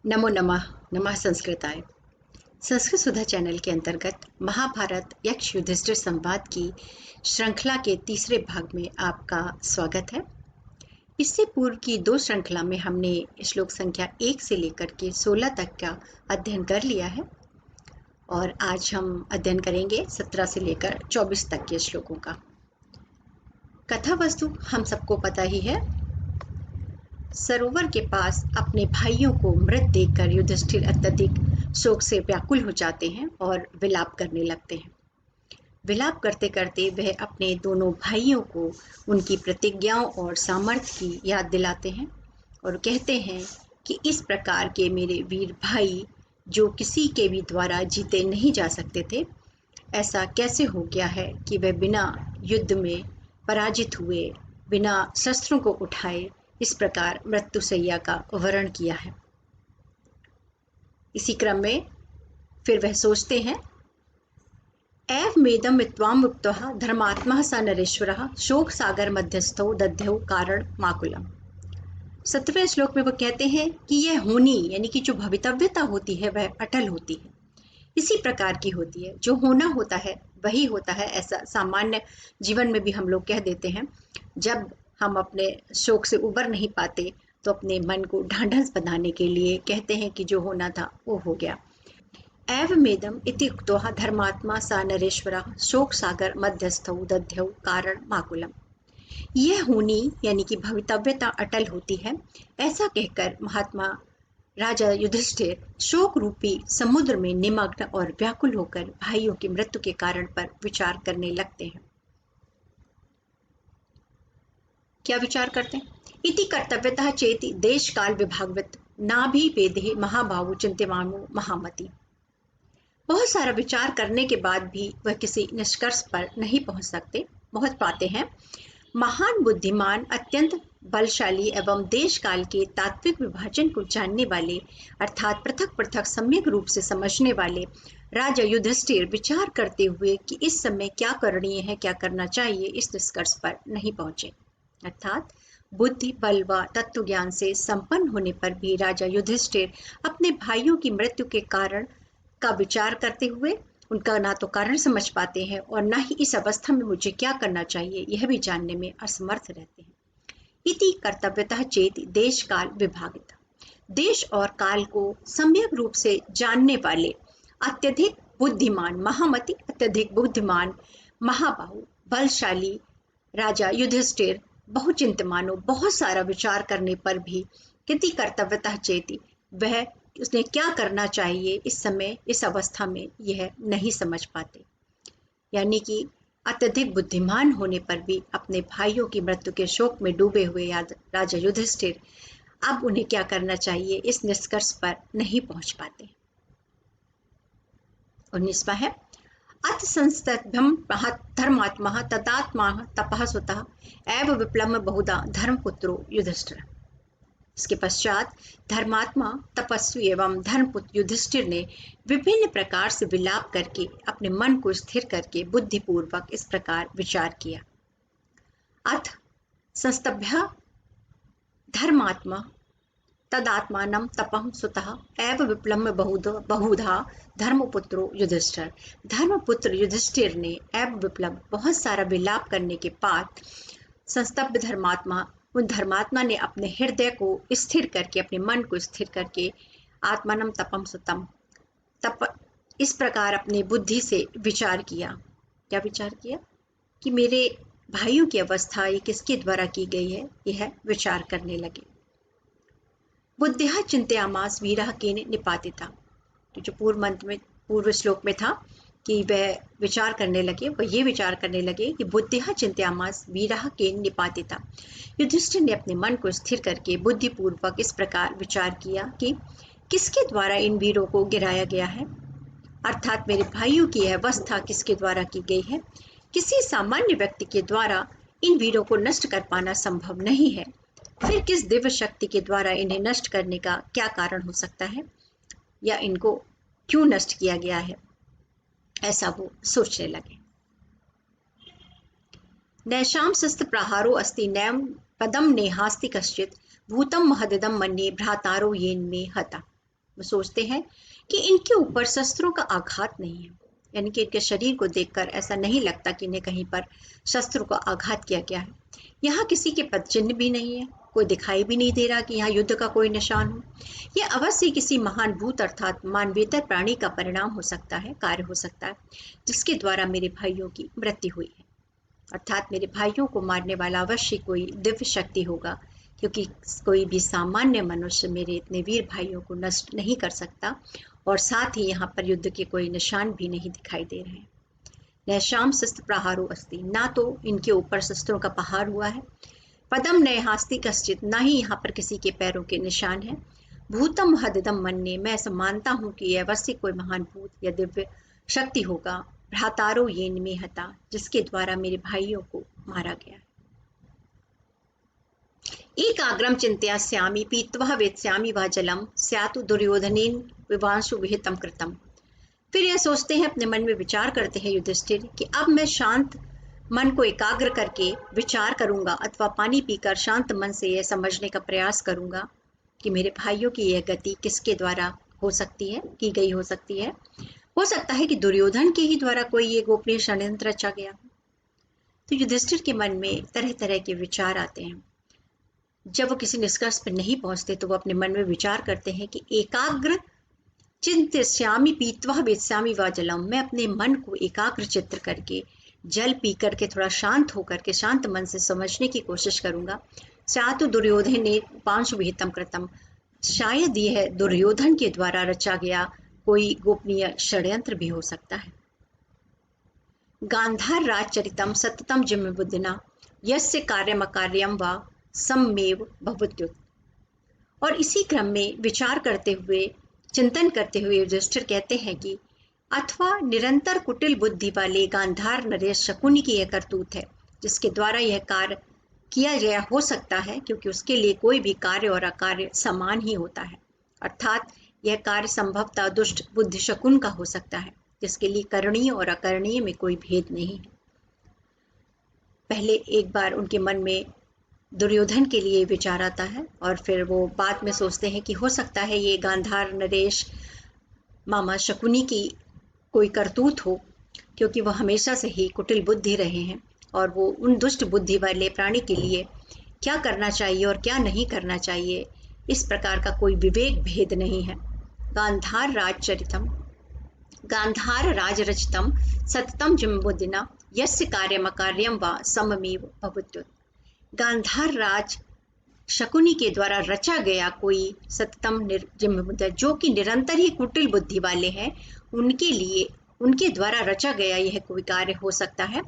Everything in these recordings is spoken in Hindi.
नमो नमः। नमः संस्कृताय। संस्कृत सुधा चैनल के अंतर्गत महाभारत यक्ष युधिष्ठिर संवाद की श्रृंखला के तीसरे भाग में आपका स्वागत है। इससे पूर्व की दो श्रृंखला में हमने श्लोक संख्या 1 से लेकर के 16 तक का अध्ययन कर लिया है और आज हम अध्ययन करेंगे 17 से लेकर 24 तक के श्लोकों का। कथा वस्तु हम सबको पता ही है। सरोवर के पास अपने भाइयों को मृत देखकर युधिष्ठिर अत्यधिक शोक से व्याकुल हो जाते हैं और विलाप करने लगते हैं। विलाप करते करते वह अपने दोनों भाइयों को उनकी प्रतिज्ञाओं और सामर्थ्य की याद दिलाते हैं और कहते हैं कि इस प्रकार के मेरे वीर भाई जो किसी के भी द्वारा जीते नहीं जा सकते थे, ऐसा कैसे हो गया है कि वह बिना युद्ध में पराजित हुए, बिना शस्त्रों को उठाए इस प्रकार मृत्युशैया का वरण किया है। इसी क्रम में फिर वह सोचते हैं, एव मेदम वित्वाम मुक्तः धर्मात्मा स नरेश्वरः शोक सागर मध्यस्थो दध्यौ कारण माकुलम। 17वें श्लोक में वो कहते हैं कि यह होनी यानी कि जो भवितव्यता होती है वह अटल होती है, इसी प्रकार की होती है। जो होना होता है वही होता है, ऐसा सामान्य जीवन में भी हम लोग कह देते हैं। जब हम अपने शोक से उबर नहीं पाते तो अपने मन को ढांढस बनाने के लिए कहते हैं कि जो होना था वो हो गया। एवमेदम इति उक्तः धर्मात्मा सा नरेश्वरः शोक सागर मध्यस्थौ दध्यौ कारण माकुलम। यह होनी यानी कि भवितव्यता अटल होती है, ऐसा कहकर महात्मा राजा युधिष्ठिर शोक रूपी समुद्र में निमग्न और व्याकुल होकर भाइयों की मृत्यु के कारण पर विचार करने लगते हैं। क्या विचार करते हैं? इति कर्तव्यतः चेति देश काल विभागवत नाभि वेदे महाबाहु चिंत्यमानो महामति। बहुत सारा विचार करने के बाद भी वह किसी निष्कर्ष पर नहीं पहुंच सकते। बहुत पाते हैं महान बुद्धिमान अत्यंत बलशाली एवं देश काल के तात्विक विभाजन को जानने वाले अर्थात पृथक पृथक सम्यक रूप से समझने वाले राजा युधिष्ठिर विचार करते हुए कि इस समय क्या करणीय है, क्या करना चाहिए, इस निष्कर्ष पर नहीं पहुंचे। अर्थात बुद्धि बल व तत्व ज्ञान से संपन्न होने पर भी राजा युधिष्ठिर अपने भाइयों की मृत्यु के कारण का विचार करते हुए उनका ना तो कारण समझ पाते हैं और ना ही इस अवस्था में मुझे क्या करना चाहिए यह भी जानने में असमर्थ रहते हैं। इति कर्तव्यतः चेत देश काल विभागित। देश और काल को सम्यक रूप से जानने वाले अत्यधिक बुद्धिमान महामति, अत्यधिक बुद्धिमान महाबाहु बलशाली राजा युधिष्ठिर बहुचिंतमानो बहुत सारा विचार करने पर भी इति कर्तव्यतः चेति वह उसने क्या करना चाहिए इस समय इस अवस्था में यह नहीं समझ पाते। यानी कि अत्यधिक बुद्धिमान होने पर भी अपने भाइयों की मृत्यु के शोक में डूबे हुए राजा युधिष्ठिर अब उन्हें क्या करना चाहिए इस निष्कर्ष पर नहीं पहुंच पाते। 19वां है अथ संस्तभ्यम धर्मात्मा तदात्मा तपः सुतः एव विप्लम बहुधा धर्मपुत्रो युधिष्ठिर। इसके पश्चात धर्मात्मा तपस्वी एवं धर्मपुत्र युधिष्ठिर ने विभिन्न प्रकार से विलाप करके अपने मन को स्थिर करके बुद्धिपूर्वक इस प्रकार विचार किया। अथ संस्तभ्य धर्मात्मा तदात्मानं तपः सुतः एव विप्लम्य बहुधा धर्मपुत्रो युधिष्ठिर। धर्मपुत्र युधिष्ठिर ने एव विप्लव बहुत सारा विलाप करने के बाद संस्तब्ध धर्मात्मा उन धर्मात्मा ने अपने हृदय को स्थिर करके अपने मन को स्थिर करके आत्मानम तपम सुतम तप इस प्रकार अपनी बुद्धि से विचार किया। क्या विचार किया कि मेरे भाइयों की अवस्था ये किसके द्वारा की गई है, यह विचार करने लगे। बुद्धिया चिंतयामास वीरः केन निपातिता। तो जो पूर्व श्लोक में था कि वह विचार करने लगे, वह ये विचार करने लगे कि बुद्धिया चिंतयामास वीरः केन निपातिता। युधिष्ठिर ने अपने मन को स्थिर करके बुद्धिपूर्वक इस प्रकार विचार किया कि किसके द्वारा इन वीरों को गिराया गया है, अर्थात मेरे भाइयों की यह अवस्था किसके द्वारा की गई है। किसी सामान्य व्यक्ति के द्वारा इन वीरों को नष्ट कर पाना संभव नहीं है, फिर किस दिव्य शक्ति के द्वारा इन्हें नष्ट करने का क्या कारण हो सकता है या इनको क्यों नष्ट किया गया है, ऐसा वो सोचने लगे। नैषां शस्त्र प्रहारो अस्ति नैम पदम नेहास्ति कश्चित भूतम महदिदम मन्ये भ्रातारो येन में हता। वो सोचते हैं कि इनके ऊपर शस्त्रों का आघात नहीं है, यानी कि इनके शरीर को देखकर ऐसा नहीं लगता कि इन्हें कहीं पर शस्त्रों का आघात किया गया है। यहाँ किसी के पदचिन्ह भी नहीं है, कोई दिखाई भी नहीं दे रहा कि यहाँ युद्ध का कोई निशान हो। यह अवश्य किसी महान भूत अर्थात मानवेतर प्राणी का परिणाम हो सकता है, कार्य हो सकता है, जिसके द्वारा मेरे भाइयों की मृत्यु हुई है। अर्थात मेरे भाइयों को मारने वाला अवश्य कोई दिव्य शक्ति होगा, क्योंकि कोई भी सामान्य मनुष्य मेरे इतने वीर भाइयों को नष्ट नहीं कर सकता। और साथ ही यहाँ पर युद्ध के कोई निशान भी नहीं दिखाई दे रहे हैं। नैशाम शस्त्र प्रहारो अस्ति, ना तो इनके ऊपर शस्त्रों का पहाड़ हुआ है, पदम नय हास्ति कश्चित, ना ही यहाँ पर किसी के पैरों के निशान है। भूतम हददम मन्ये, मैं ऐसा मानता हूँ कि यह अवश्य कोई महान भूत या दिव्य शक्ति होगा। भ्रातारो येन में हता, जिसके द्वारा मेरे भाइयों को मारा गया। एकाग्रम चिंतयास्यामि पीत्वा वेत्स्यामि वा जलम स्यातु दुर्योधनेन विवांशु विहितम कृतम। फिर यह सोचते हैं, अपने मन में विचार करते हैं युधिष्ठिर कि अब मैं शांत मन को एकाग्र करके विचार करूंगा अथवा पानी पीकर शांत मन से यह समझने का प्रयास करूंगा कि मेरे भाइयों की यह गति किसके द्वारा हो सकती है, की गई हो सकती है। हो सकता है कि दुर्योधन के ही द्वारा कोई ये गोपनीय षड्यंत्र रचा गया। तो युधिष्ठिर के मन में तरह तरह के विचार आते हैं। जब वो किसी निष्कर्ष पर नहीं पहुंचते तो वो अपने मन में विचार करते हैं कि एकाग्र चिंतयास्यामि पीत्वा वेत्स्यामि वा जलम, मैं अपने मन को एकाग्र चित्र करके जल पी करके थोड़ा शांत होकर के शांत मन से समझने की कोशिश करूंगा। स्यातु दुर्योधने पांशु विहितम कृतम, शायद यह दुर्योधन के द्वारा रचा गया कोई गोपनीय षड्यंत्र भी हो सकता है। गांधार राजचरितम सततम जिम्म बुद्धिना यस्य कार्यम अकार्यम वा सम्मेव भवत्युत। और इसी क्रम में विचार करते हुए, चिंतन करते हुए युधिष्ठिर कहते हैं कि अथवा निरंतर कुटिल बुद्धि वाले गांधार नरेश शकुनी की यह करतूत है, जिसके द्वारा यह कार्य किया गया हो सकता है, क्योंकि उसके लिए कोई भी कार्य और अकार्य समान ही होता है। अर्थात यह कार्य संभवतः दुष्ट बुद्धि शकुन का हो सकता है, जिसके लिए करणीय और अकरणीय में कोई भेद नहीं है। पहले एक बार उनके मन में दुर्योधन के लिए विचार आता है और फिर वो बाद में सोचते हैं कि हो सकता है ये गांधार नरेश मामा शकुनी की कोई करतूत हो, क्योंकि वह हमेशा से ही कुटिल बुद्धि रहे हैं और वो उन दुष्ट बुद्धि वाले प्राणी के लिए क्या करना चाहिए और क्या नहीं करना चाहिए, इस प्रकार का कोई विवेक भेद नहीं है। गांधार राजरचितम सततम जिम्बुद्दिना यस्य कार्यम अकार्यम वा सममेव भवत्युत। गांधार राज शकुनी के द्वारा रचा गया कोई सततम जिम्बुद्ध, जो कि निरंतर ही कुटिल बुद्धि वाले हैं, उनके लिए उनके द्वारा रचा गया यह कोई कार्य हो सकता है,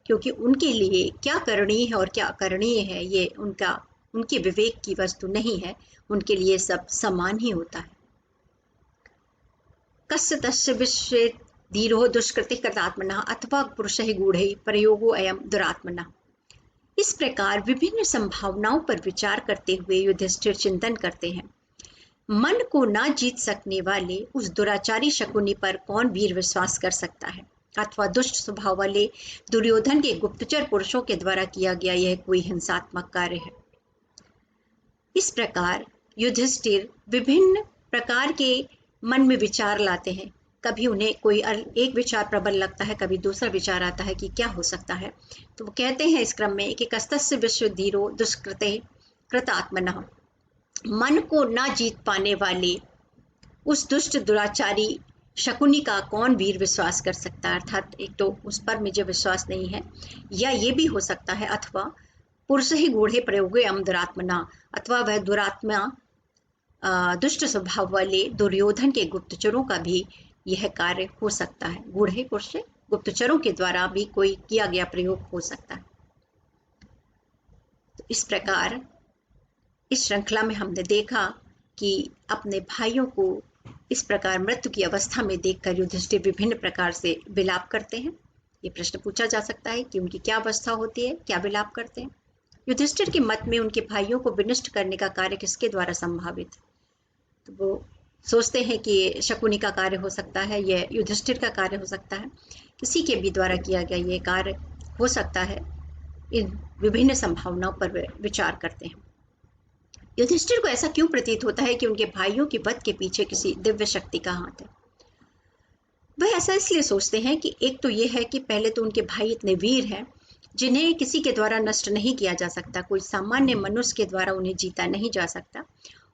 क्योंकि उनके लिए क्या करणीय है और क्या अकरणीय है ये उनके विवेक की वस्तु नहीं है। उनके लिए सब समान ही होता है। कस्य तस्य विश्वे धीरो दुष्कृति कृतात्मना अथवा पुरुष ही गूढ़े प्रयोगो अयम दुरात्मना। इस प्रकार विभिन्न संभावनाओं पर विचार करते हुए युधिष्ठिर चिंतन करते हैं, मन को ना जीत सकने वाले उस दुराचारी शकुनी पर कौन वीर विश्वास कर सकता है, अथवा दुष्ट स्वभाव वाले दुर्योधन के गुप्तचर पुरुषों के द्वारा किया गया यह कोई हिंसात्मक कार्य है। इस प्रकार युधिष्ठिर विभिन्न प्रकार के मन में विचार लाते हैं। कभी उन्हें कोई एक विचार प्रबल लगता है, कभी दूसरा विचार आता है कि क्या हो सकता है। तो वो कहते हैं इस क्रम में कि कस्तस्य विश्वधीरो दुष्कृते कृतात्मनः, मन को ना जीत पाने वाले उस दुष्ट दुराचारी शकुनी का कौन वीर विश्वास कर सकता है। अर्थात एक तो उस पर मुझे विश्वास नहीं है, या ये भी हो सकता है अथवा पुरुष ही गूढ़े प्रयोगे अम दुरात्मना, अथवा वह दुरात्मा दुष्ट स्वभाव वाले दुर्योधन के गुप्तचरों का भी यह कार्य हो सकता है। गूढ़े पुरुष गुप्तचरों के द्वारा भी कोई किया गया प्रयोग हो सकता है। तो इस प्रकार इस श्रृंखला में हमने देखा कि अपने भाइयों को इस प्रकार मृत्यु की अवस्था में देखकर युधिष्ठिर विभिन्न प्रकार से विलाप करते हैं। ये प्रश्न पूछा जा सकता है कि उनकी क्या अवस्था होती है, क्या विलाप करते हैं। युधिष्ठिर के मत में उनके भाइयों को विनष्ट करने का कार्य किसके द्वारा संभावित है, तो वो सोचते हैं कि शकुनी का कार्य हो सकता है, यह युधिष्ठिर का कार्य हो सकता है, किसी के भी द्वारा किया गया ये कार्य हो सकता है। इन विभिन्न संभावनाओं पर वे विचार करते हैं। युधिष्ठिर को ऐसा क्यों प्रतीत होता है कि उनके भाइयों की वध के पीछे किसी दिव्य शक्ति का हाथ है? वह ऐसा इसलिए सोचते हैं कि एक तो ये है कि पहले तो उनके भाई इतने वीर हैं जिन्हें किसी के द्वारा नष्ट नहीं किया जा सकता, कोई सामान्य मनुष्य के द्वारा उन्हें जीता नहीं जा सकता।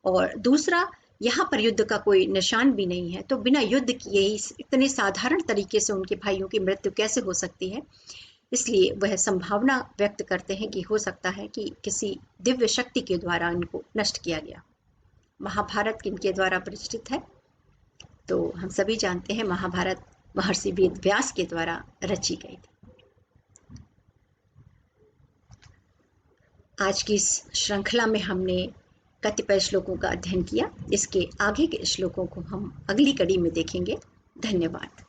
और दूसरा, यहाँ पर युद्ध का कोई निशान भी नहीं है, तो बिना युद्ध किए ही इतने साधारण तरीके से उनके भाइयों की मृत्यु कैसे हो सकती है? इसलिए वह संभावना व्यक्त करते हैं कि हो सकता है कि किसी दिव्य शक्ति के द्वारा इनको नष्ट किया गया। महाभारत किनके द्वारा प्रतिष्ठित है? तो हम सभी जानते हैं, महाभारत महर्षि वेद व्यास के द्वारा रची गई थी। आज की इस श्रृंखला में हमने कतिपय श्लोकों का अध्ययन किया। इसके आगे के श्लोकों को हम अगली कड़ी में देखेंगे। धन्यवाद।